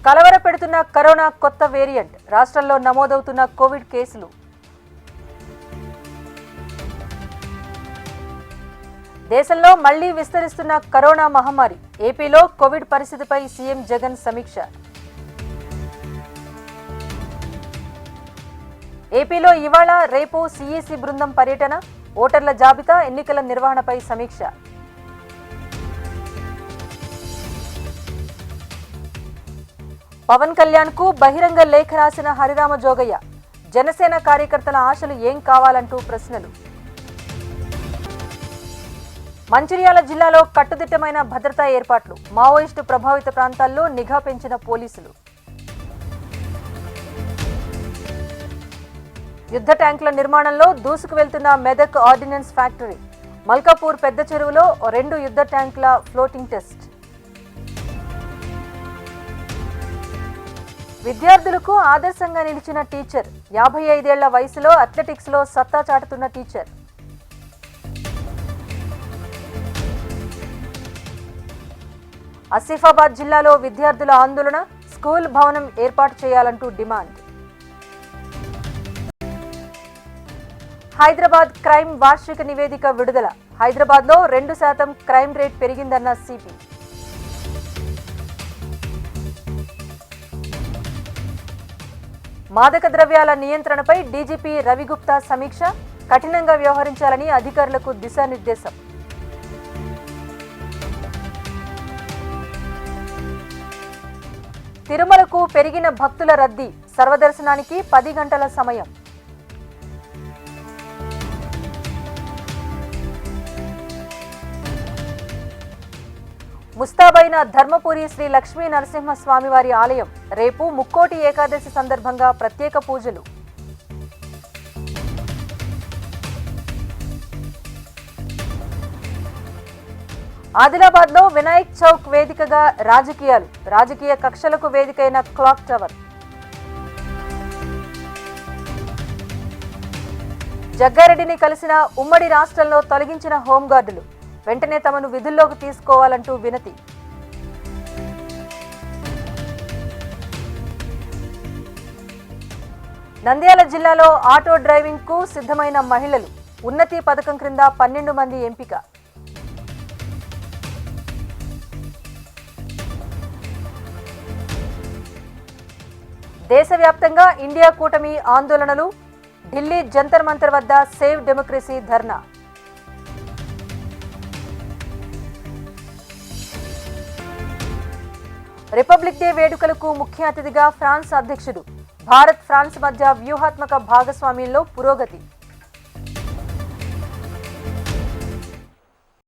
కలవరపెడుతున్న corona కొత్త variant రాష్ట్రంలో నమోదవుతున్న కోవిడ్ కేసులు. దేశంలో మళ్లీ విస్తరిస్తున్న కరోనా మహమ్మారి. ఏపీలో కోవిడ్ పరిస్థితిపై సీఎం జగన్ సమీక్ష. ఏపీలో ఇవాళ రేపు సీఈసీ బృందం పర్యటన. ఓటర్ల జాబితా, ఎన్నికల నిర్వహణపై సమీక్ష. పవన్ కళ్యాణ్ కు బహిరంగ లేఖ రాసిన హరిరామ జోగయ్య. జనసేన కార్యకర్తల ఆశలు ఏం కావాలంటూ ప్రశ్నలు. మంచిర్యాల జిల్లాలో కట్టుదిట్టమైన భద్రతా ఏర్పాట్లు. మావోయిస్టు ప్రభావిత ప్రాంతాల్లో నిఘా పెంచిన పోలీసులు. యుద్ధ ట్యాంకుల నిర్మాణంలో దూసుకు వెళ్తున్న మెదక్ ఆర్డినెన్స్ ఫ్యాక్టరీ. మల్కాపూర్ పెద్ద చెరువులో 2 యుద్ధ ట్యాంకుల ఫ్లోటింగ్ టెస్ట్. విద్యార్థులకు ఆదర్శంగా నిలిచిన టీచర్. 55 ఏళ్ల వయసులో అథ్లెటిక్స్ లో సత్తా చాటుతున్న టీచర్. ఆసిఫాబాద్ జిల్లాలో విద్యార్థుల ఆందోళన. స్కూల్ భవనం ఏర్పాటు చేయాలంటూ డిమాండ్. హైదరాబాద్ క్రైమ్ వార్షిక నివేదిక విడుదల. హైదరాబాద్ లో 2% క్రైమ్ రేట్ పెరిగిందన్న సిపి. మాదక ద్రవ్యాల నియంత్రణపై డీజీపీ రవిగుప్తా సమీక్ష. కఠినంగా వ్యవహరించాలని అధికారులకు దిశానిర్దేశం. తిరుమలకు పెరిగిన భక్తుల రద్దీ. సర్వదర్శనానికి 10 గంటల సమయం. ముస్తాబైన ధర్మపురి శ్రీ లక్ష్మీ నరసింహస్వామివారి ఆలయం. రేపు ముక్కోటి ఏకాదశి సందర్భంగా ప్రత్యేక పూజలు. ఆదిలాబాద్ లో వినాయక్ చౌక్ వేదికగా రాజకీయాలు. రాజకీయ కక్షలకు వేదికైన క్లాక్ టవర్. జగ్గారెడ్డిని కలిసిన ఉమ్మడి రాష్ట్రంలో తొలగించిన హోంగార్డులు. వెంటనే తమను విధుల్లోకి తీసుకోవాలంటూ వినతి. నంద్యాల జిల్లాలో ఆటో డ్రైవింగ్ కు సిద్ధమైన మహిళలు. ఉన్నతి పథకం క్రింద 12 మంది ఎంపిక. దేశవ్యాప్తంగా ఇండియా కూటమి ఆందోళనలు. ఢిల్లీ జంతర్ మంతర్ వద్ద సేవ్ డెమోక్రసీ ధర్నా. రిపబ్లిక్ డే వేడుకలకు ముఖ్య అతిథిగా ఫ్రాన్స్ అధ్యక్షుడు. భారత్ ఫ్రాన్స్ మధ్య వ్యూహాత్మక భాగస్వామ్యంలో పురోగతి.